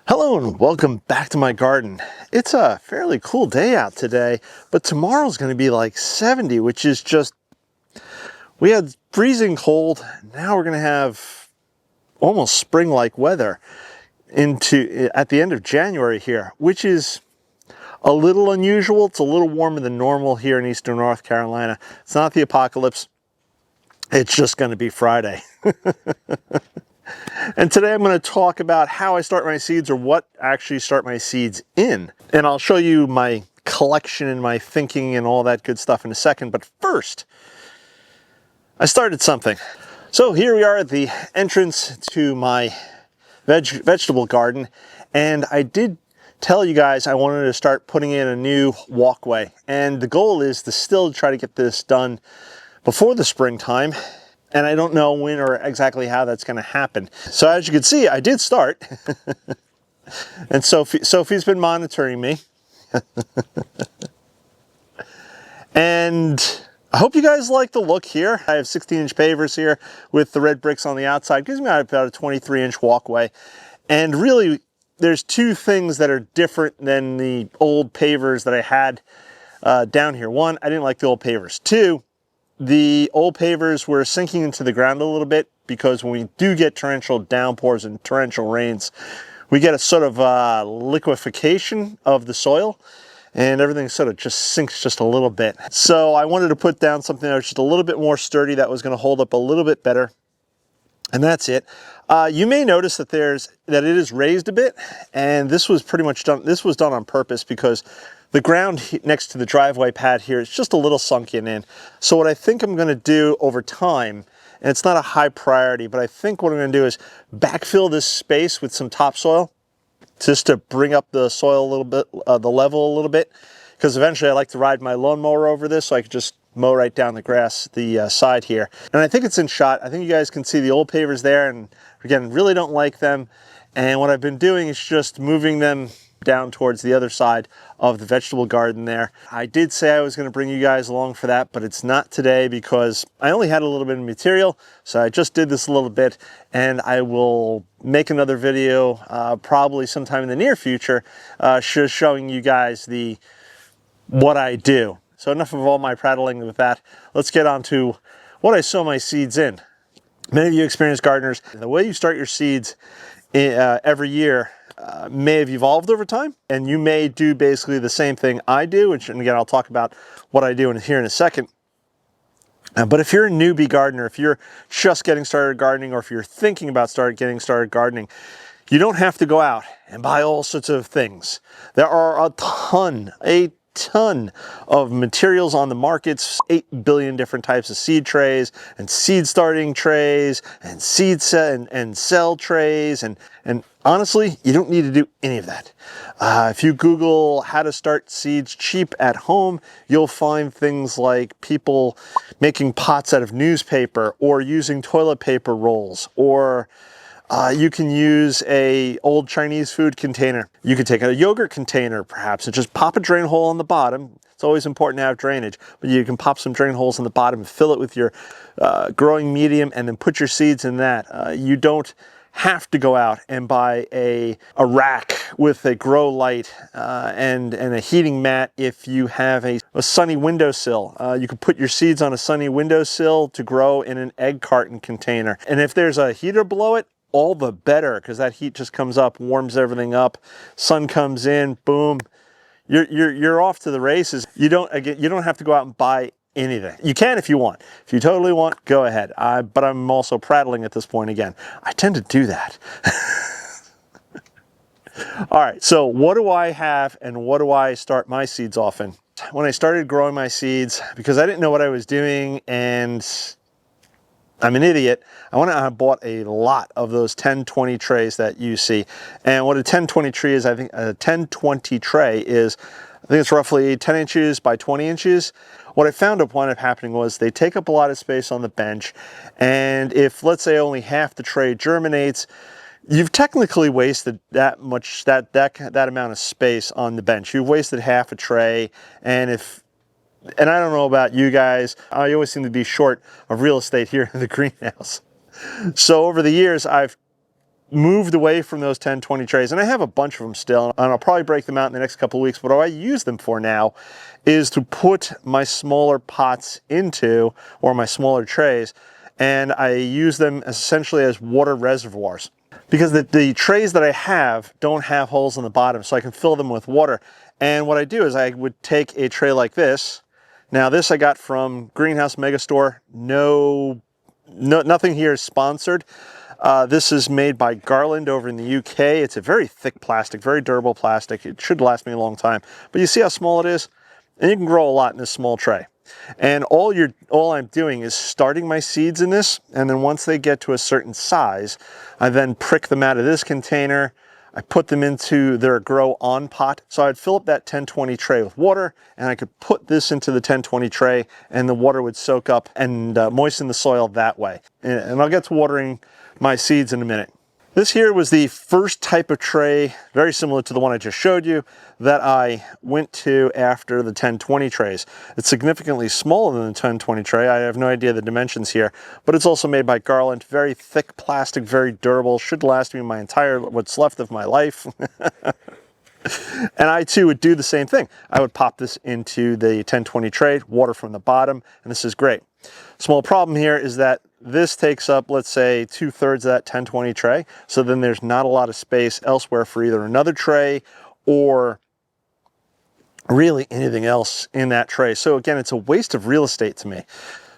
Hello and welcome back to my garden. It's a fairly cool day out today, but tomorrow's going to be like 70, which is just, we had freezing cold. Now we're going to have almost spring-like weather at the end of January here, which is a little unusual. It's a little warmer than normal here in eastern North Carolina. It's not the apocalypse. It's just going to be Friday. And today I'm going to talk about how I start my seeds, or what actually start my seeds in. And I'll show you my collection and my thinking and all that good stuff in a second. But first, I started something. So here we are at the entrance to my vegetable garden. And I did tell you guys I wanted to start putting in a new walkway. And the goal is to still try to get this done before the springtime. And I don't know when or exactly how that's going to happen. So as you can see, I did start. And Sophie's been monitoring me. And I hope you guys like the look here. I have 16-inch pavers here with the red bricks on the outside. Gives me about a 23-inch walkway. And really, there's two things that are different than the old pavers that I had down here. One, I didn't like the old pavers. Two, the old pavers were sinking into the ground a little bit, because when we do get torrential downpours and torrential rains, we get a sort of liquefaction of the soil, and everything sort of just sinks just a little bit. So I wanted to put down something that was just a little bit more sturdy, that was going to hold up a little bit better. And that's it. You may notice that it is raised a bit, and this was pretty much done. This was done on purpose because the ground next to the driveway pad here is just a little sunken in. So what I think I'm going to do over time, and it's not a high priority, but I think what I'm going to do is backfill this space with some topsoil, just to bring up the soil a little bit, the level a little bit, because eventually I like to ride my lawnmower over this, so I could just mow right down the grass, the side here. And I think it's in shot. I think you guys can see the old pavers there, and again, really don't like them. And what I've been doing is just moving them down towards the other side of the vegetable garden there. I did say I was going to bring you guys along for that, but it's not today because I only had a little bit of material. So I just did this a little bit, and I will make another video probably sometime in the near future showing you guys what I do. So enough of all my prattling with that. Let's get on to what I sow my seeds in. Many of you experienced gardeners, the way you start your seeds every year may have evolved over time, and you may do basically the same thing I do, and again, I'll talk about what I do here in a second. But if you're a newbie gardener, if you're just getting started gardening, or if you're thinking about getting started gardening, you don't have to go out and buy all sorts of things. There are a ton of materials on the markets, 8 billion different types of seed trays and seed starting trays and seed set and cell trays, and honestly, you don't need to do any of that. If you Google how to start seeds cheap at home, you'll find things like people making pots out of newspaper, or using toilet paper rolls, or you can use a old Chinese food container. You could take a yogurt container perhaps and just pop a drain hole on the bottom. It's always important to have drainage, but you can pop some drain holes on the bottom and fill it with your growing medium, and then put your seeds in that. You don't have to go out and buy a rack with a grow light and a heating mat. If you have a sunny windowsill, you can put your seeds on a sunny windowsill to grow in an egg carton container. And if there's a heater below it, all the better, because that heat just comes up, warms everything up, sun comes in, boom, you're off to the races. You don't have to go out and buy anything. You can if you want. If you totally want, go ahead. But I'm also prattling at this point again. I tend to do that. All right, so what do I have, and what do I start my seeds off in? When I started growing my seeds, because I didn't know what I was doing, and I'm an idiot, I went out and bought a lot of those 10-20 trays that you see. And what a 10-20 tray is, I think a 10-20 tray is, I think it's roughly 10 inches by 20 inches. What I found up wound up happening was they take up a lot of space on the bench, and if, let's say, only half the tray germinates, you've technically wasted that amount of space on the bench. You've wasted half a tray, and I don't know about you guys, I always seem to be short of real estate here in the greenhouse. So over the years, I've moved away from those 10-20 trays, and I have a bunch of them still, and I'll probably break them out in the next couple of weeks. But what I use them for now is to put my smaller pots into, or my smaller trays, and I use them essentially as water reservoirs. Because the trays that I have don't have holes in the bottom, so I can fill them with water. And what I do is I would take a tray like this. Now this I got from Greenhouse Megastore. Nothing here is sponsored. This is made by Garland over in the UK. It's a very thick plastic, very durable plastic. It should last me a long time. But you see how small it is? And you can grow a lot in this small tray. And all I'm doing is starting my seeds in this, and then once they get to a certain size, I then prick them out of this container. I put them into their grow on pot. So I'd fill up that 10-20 tray with water, and I could put this into the 10-20 tray, and the water would soak up and moisten the soil that way. And I'll get to watering my seeds in a minute. This here was the first type of tray, very similar to the one I just showed you, that I went to after the 10-20 trays. It's significantly smaller than the 10-20 tray. I have no idea the dimensions here, but it's also made by Garland. Very thick plastic, very durable, should last me my entire, what's left of my life. And I too would do the same thing. I would pop this into the 10-20 tray, water from the bottom, and this is great. Small problem here is that this takes up, let's say, 2/3 of that 10-20 tray. So then there's not a lot of space elsewhere for either another tray or really anything else in that tray. So again, it's a waste of real estate to me.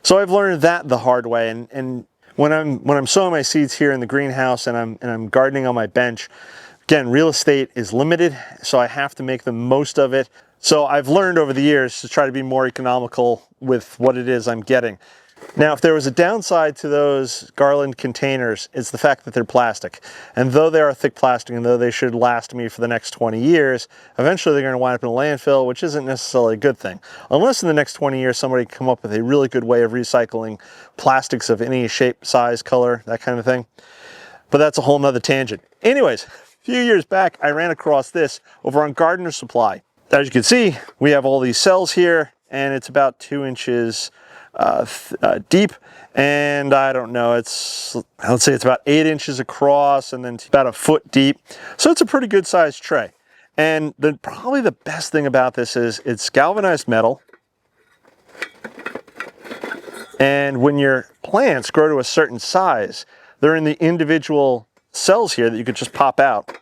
So I've learned that the hard way. And when I'm sowing my seeds here in the greenhouse and I'm gardening on my bench, again, real estate is limited, so I have to make the most of it. So I've learned over the years to try to be more economical with what it is I'm getting. Now, if there was a downside to those Garland containers, it's the fact that they're plastic. And though they are thick plastic and though they should last me for the next 20 years, eventually they're going to wind up in a landfill, which isn't necessarily a good thing. Unless in the next 20 years somebody can come up with a really good way of recycling plastics of any shape, size, color, that kind of thing. But that's a whole nother tangent. Anyways, a few years back, I ran across this over on Gardener Supply. As you can see, we have all these cells here, and it's about 2 inches deep, and I don't know, let's say it's about 8 inches across and then about 1 foot deep. So it's a pretty good sized tray. And probably the best thing about this is it's galvanized metal. And when your plants grow to a certain size, they're in the individual cells here that you could just pop out.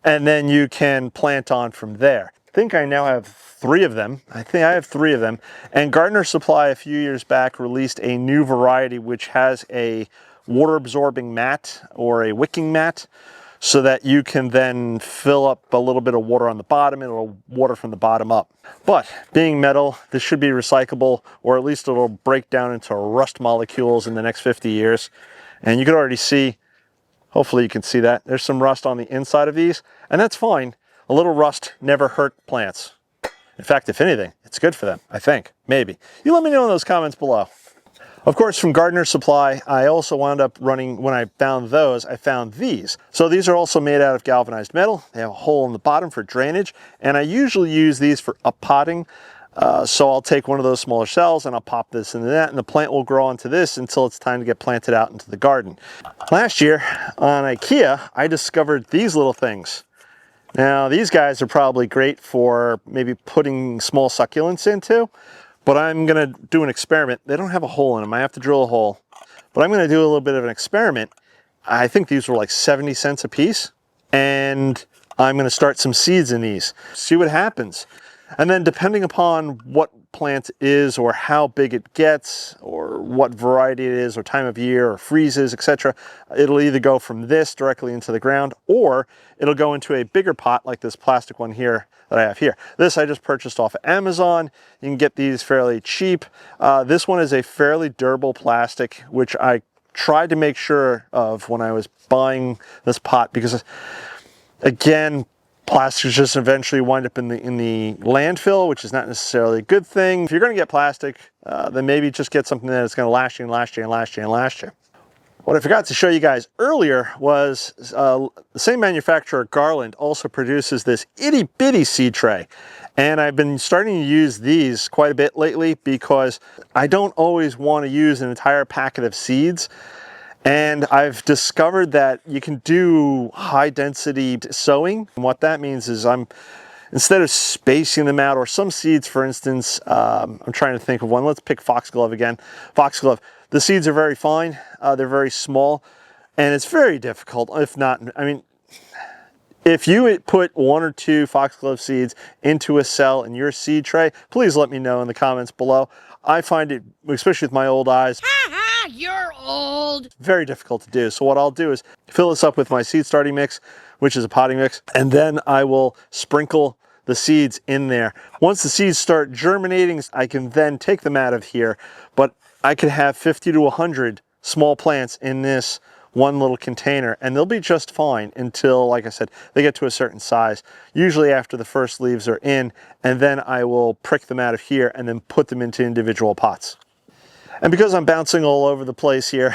And then you can plant on from there. I think I now have 3 of them. I think I have 3 of them. And Gardener Supply a few years back released a new variety which has a water absorbing mat or a wicking mat so that you can then fill up a little bit of water on the bottom and it'll water from the bottom up. But being metal, this should be recyclable, or at least it'll break down into rust molecules in the next 50 years. And you can already see, hopefully you can see that, there's some rust on the inside of these, and that's fine. A little rust never hurt plants. In fact, if anything, it's good for them, I think, maybe. You let me know in those comments below. Of course, from Gardener Supply, I also wound up running, when I found those, I found these. So these are also made out of galvanized metal. They have a hole in the bottom for drainage, and I usually use these for uppotting. So I'll take one of those smaller cells and I'll pop this into that, and the plant will grow onto this until it's time to get planted out into the garden. Last year on IKEA, I discovered these little things. Now, these guys are probably great for maybe putting small succulents into, but I'm going to do an experiment. They don't have a hole in them. I have to drill a hole. But I'm going to do a little bit of an experiment. I think these were like 70 cents a piece. And I'm going to start some seeds in these. See what happens. And then depending upon what plant is or how big it gets or what variety it is or time of year or freezes, etc., it'll either go from this directly into the ground or it'll go into a bigger pot like this plastic one here that I have here. This I just purchased off of Amazon. You can get these fairly cheap. This one is a fairly durable plastic, which I tried to make sure of when I was buying this pot because, again, plastics just eventually wind up in the landfill, which is not necessarily a good thing. If you're going to get plastic, then maybe just get something that's going to last you and last you and last you and last you. What I forgot to show you guys earlier was the same manufacturer, Garland, also produces this itty bitty seed tray. And I've been starting to use these quite a bit lately because I don't always want to use an entire packet of seeds. And I've discovered that you can do high density sowing. And what that means is instead of spacing them out, or some seeds, for instance, I'm trying to think of one. Let's pick foxglove again. Foxglove. The seeds are very fine. They're very small, and it's very difficult. If not, I mean, if you put 1 or 2 foxglove seeds into a cell in your seed tray, please let me know in the comments below. I find it, especially with my old eyes, you're old, very difficult to do. So what I'll do is fill this up with my seed starting mix, which is a potting mix, and then I will sprinkle the seeds in there. Once the seeds start germinating, I can then take them out of here, but I could have 50 to 100 small plants in this one little container, and they'll be just fine until, like I said, they get to a certain size, usually after the first leaves are in, and then I will prick them out of here and then put them into individual pots. And because I'm bouncing all over the place here,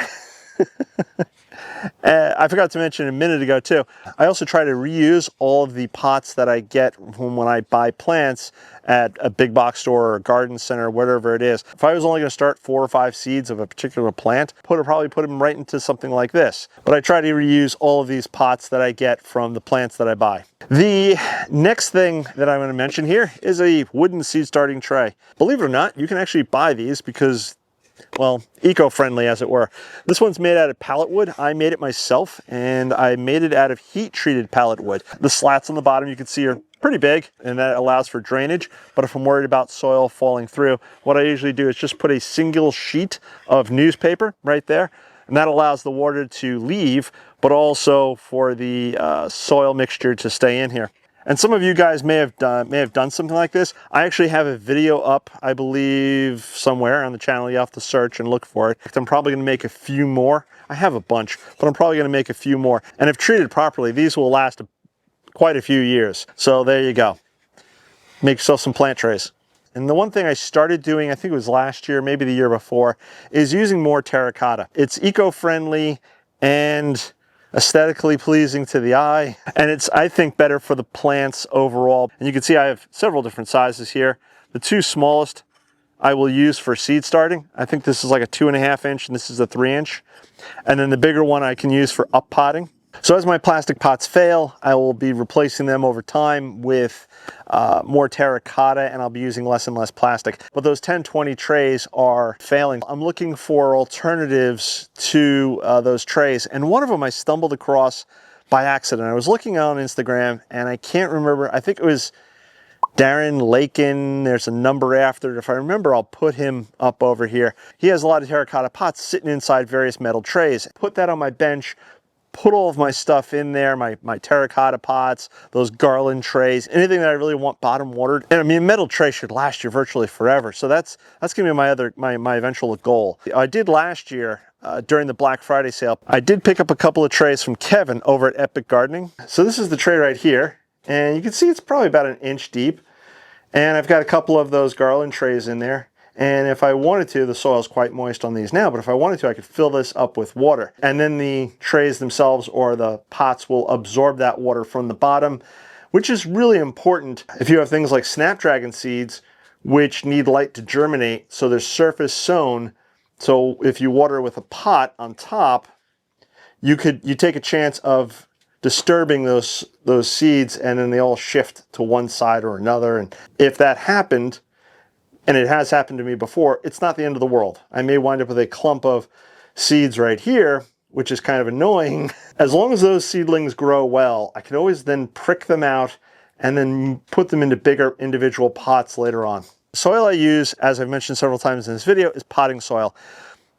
I forgot to mention a minute ago too, I also try to reuse all of the pots that I get from when I buy plants at a big box store or a garden center, whatever it is. If I was only going to start 4 or 5 seeds of a particular plant, probably put them right into something like this. But I try to reuse all of these pots that I get from the plants that I buy. The next thing that I'm going to mention here is a wooden seed starting tray. Believe it or not, you can actually buy these because, well, eco-friendly as it were. This one's made out of pallet wood. I made it myself, and I made it out of heat-treated pallet wood. The slats on the bottom you can see are pretty big, and that allows for drainage. But if I'm worried about soil falling through, what I usually do is just put a single sheet of newspaper right there, and that allows the water to leave, but also for the soil mixture to stay in here. And some of you guys may have done something like this. I actually have a video up, I believe, somewhere on the channel. You have to search and look for it. I'm probably going to make a few more. I have a bunch, but I'm probably going to make a few more. And if treated properly, these will last quite a few years. So there you go. Make yourself some plant trays. And the one thing I started doing, I think it was last year, maybe the year before, is using more terracotta. It's eco-friendly and aesthetically pleasing to the eye, and it's, I think, better for the plants overall. And you can see I have several different sizes here. The 2 smallest I will use for seed starting. I think this is like a 2.5 inch and this is a 3 inch. And then the bigger one I can use for up potting. So as my plastic pots fail, I will be replacing them over time with more terracotta, and I'll be using less and less plastic. But those 10-20 trays are failing. I'm looking for alternatives to those trays, and one of them I stumbled across by accident. I was looking on Instagram, and I can't remember, I think it was Darren Lakin, there's a number after it. If I remember, I'll put him up over here. He has a lot of terracotta pots sitting inside various metal trays. Put that on my bench, put all of my stuff in there, my terracotta pots, those garland trays, anything that I really want bottom watered. And I mean, a metal tray should last you virtually forever. So that's gonna be my eventual goal. I did last year, during the Black Friday sale, I did pick up a couple of trays from Kevin over at Epic Gardening. So this is the tray right here. And you can see it's probably about 1 inch deep. And I've got a couple of those garland trays in there. And if I wanted to, the soil is quite moist on these now, but if I wanted to, I could fill this up with water. And then the trays themselves or the pots will absorb that water from the bottom, which is really important if you have things like snapdragon seeds, which need light to germinate. So they're surface sown. So if you water with a pot on top, you take a chance of disturbing those seeds, and then they all shift to one side or another. And if that happened, and it has happened to me before, it's not the end of the world. I may wind up with a clump of seeds right here, which is kind of annoying. As long as those seedlings grow well, I can always then prick them out and then put them into bigger individual pots later on. Soil I use, as I've mentioned several times in this video, is potting soil.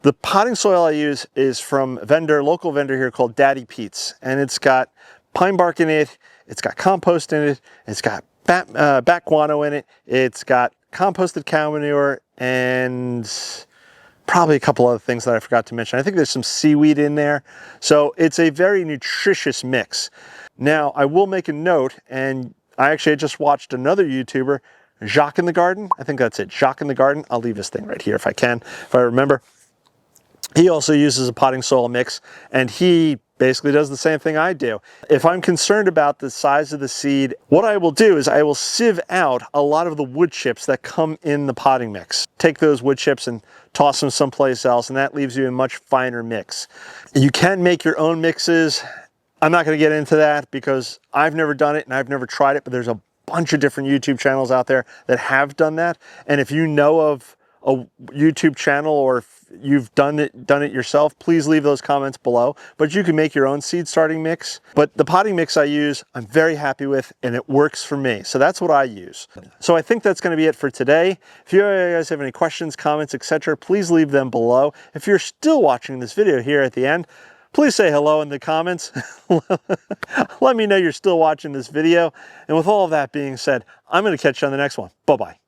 The potting soil I use is from a local vendor here called Daddy Pete's, and it's got pine bark in it, it's got compost in it, it's got bat guano in it, it's got composted cow manure, and probably a couple other things that I forgot to mention. I think there's some seaweed in there. So it's a very nutritious mix. Now, I will make a note, and I just watched another YouTuber, Jacques in the Garden. I think that's it, Jacques in the Garden. I'll leave this thing right here if I can, if I remember. He also uses a potting soil mix, and he basically does the same thing I do. If I'm concerned about the size of the seed, what I will do is I will sieve out a lot of the wood chips that come in the potting mix. Take those wood chips and toss them someplace else, and that leaves you a much finer mix. You can make your own mixes. I'm not going to get into that because I've never done it and I've never tried it, but there's a bunch of different YouTube channels out there that have done that. And if you know of a YouTube channel or if you've done it yourself, please leave those comments below. But you can make your own seed starting mix. But the potting mix I use, I'm very happy with, and it works for me. So that's what I use. So I think that's going to be it for today. If you guys have any questions, comments, etc., please leave them below. If you're still watching this video here at the end, please say hello in the comments. Let me know you're still watching this video. And with all of that being said, I'm going to catch you on the next one. Bye-bye.